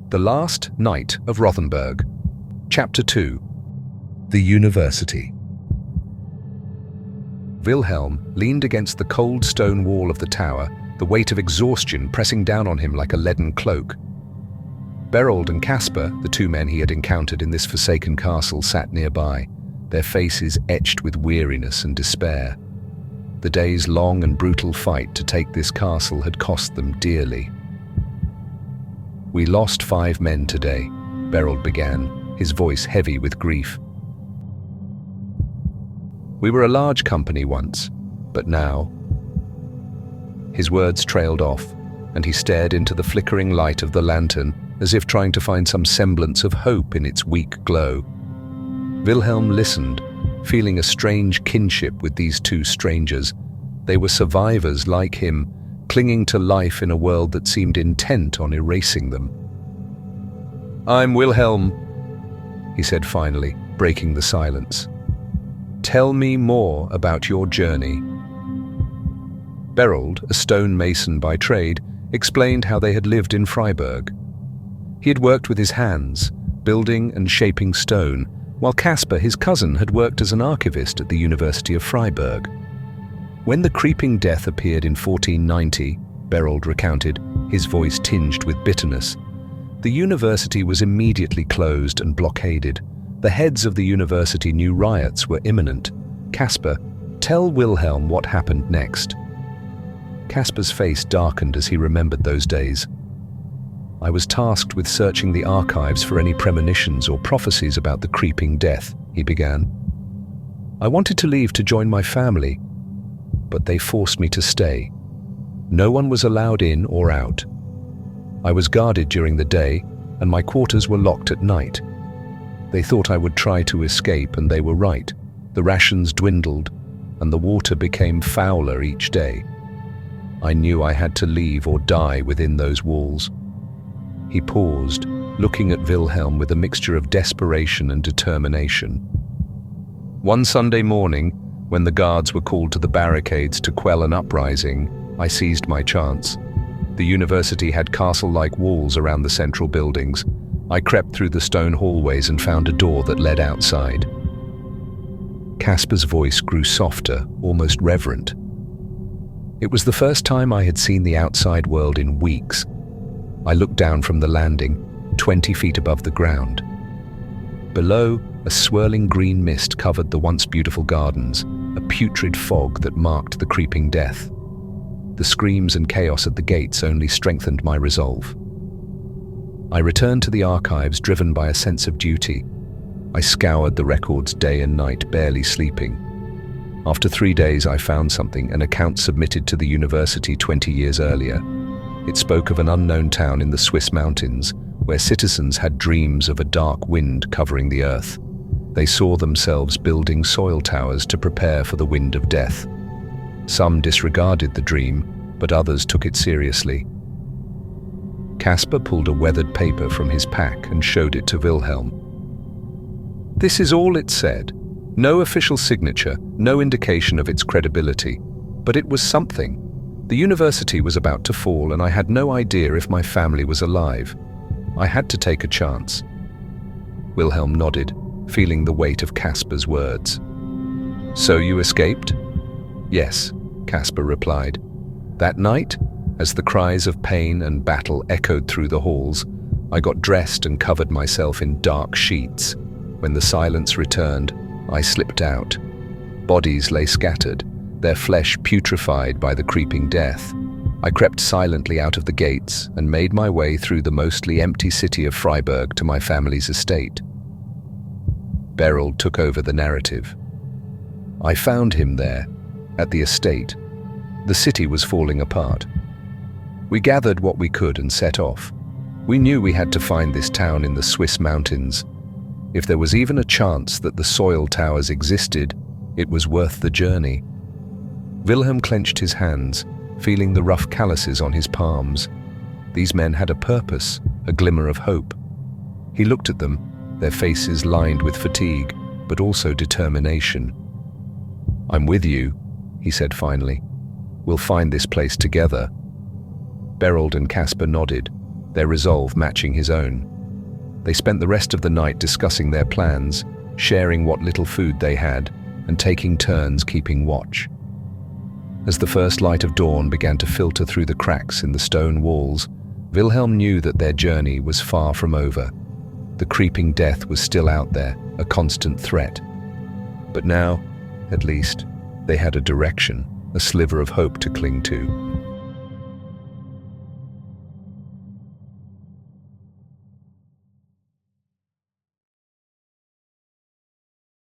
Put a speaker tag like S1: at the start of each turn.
S1: The Last Night of Rothenburg. Chapter 2. The University. Wilhelm leaned against the cold stone wall of the tower, the weight of exhaustion pressing down on him like a leaden cloak. Berold and Casper, the two men he had encountered in this forsaken castle, sat nearby, their faces etched with weariness and despair. The day's long and brutal fight to take this castle had cost them dearly. "We lost 5 men today," Berold began, his voice heavy with grief. "We were a large company once, but now..." His words trailed off, and he stared into the flickering light of the lantern, as if trying to find some semblance of hope in its weak glow. Wilhelm listened, feeling a strange kinship with these two strangers. They were survivors like him, clinging to life in a world that seemed intent on erasing them. "I'm Wilhelm," he said finally, breaking the silence. "Tell me more about your journey." Berold, a stone mason by trade, explained how they had lived in Freiburg. He had worked with his hands, building and shaping stone, while Casper, his cousin, had worked as an archivist at the University of Freiburg. When the creeping death appeared in 1490, Berold recounted, his voice tinged with bitterness, the university was immediately closed and blockaded. The heads of the university knew riots were imminent. "Casper, tell Wilhelm what happened next." Casper's face darkened as he remembered those days. "I was tasked with searching the archives for any premonitions or prophecies about the creeping death," he began. "I wanted to leave to join my family, but they forced me to stay. No one was allowed in or out. I was guarded during the day, and my quarters were locked at night. They thought I would try to escape, and they were right. The rations dwindled, and the water became fouler each day. I knew I had to leave or die within those walls." He paused, looking at Wilhelm with a mixture of desperation and determination. "One Sunday morning, when the guards were called to the barricades to quell an uprising, I seized my chance. The university had castle-like walls around the central buildings. I crept through the stone hallways and found a door that led outside." Casper's voice grew softer, almost reverent. "It was the first time I had seen the outside world in weeks. I looked down from the landing, 20 feet above the ground. Below, a swirling green mist covered the once beautiful gardens, a putrid fog that marked the creeping death. The screams and chaos at the gates only strengthened my resolve. I returned to the archives driven by a sense of duty. I scoured the records day and night, barely sleeping. After 3 days I found something, an account submitted to the university 20 years earlier. It spoke of an unknown town in the Swiss mountains, where citizens had dreams of a dark wind covering the earth. They saw themselves building soil towers to prepare for the wind of death. Some disregarded the dream, but others took it seriously. Casper pulled a weathered paper from his pack and showed it to Wilhelm. "This is all it said. No official signature, no indication of its credibility. But it was something. The university was about to fall, and I had no idea if my family was alive. I had to take a chance." Wilhelm nodded, feeling the weight of Casper's words. "So you escaped?" "Yes," Casper replied. "That night, as the cries of pain and battle echoed through the halls, I got dressed and covered myself in dark sheets. When the silence returned, I slipped out. Bodies lay scattered, their flesh putrefied by the creeping death. I crept silently out of the gates and made my way through the mostly empty city of Freiburg to my family's estate." Berold took over the narrative. "I found him there, at the estate. The city was falling apart. We gathered what we could and set off. We knew we had to find this town in the Swiss mountains. If there was even a chance that the soil towers existed, it was worth the journey." Wilhelm clenched his hands, feeling the rough calluses on his palms. These men had a purpose, a glimmer of hope. He looked at them, their faces lined with fatigue, but also determination. "I'm with you," he said finally. "We'll find this place together." Berold and Casper nodded, their resolve matching his own. They spent the rest of the night discussing their plans, sharing what little food they had, and taking turns keeping watch. As the first light of dawn began to filter through the cracks in the stone walls, Wilhelm knew that their journey was far from over. The creeping death was still out there, a constant threat. But now, at least, they had a direction, a sliver of hope to cling to.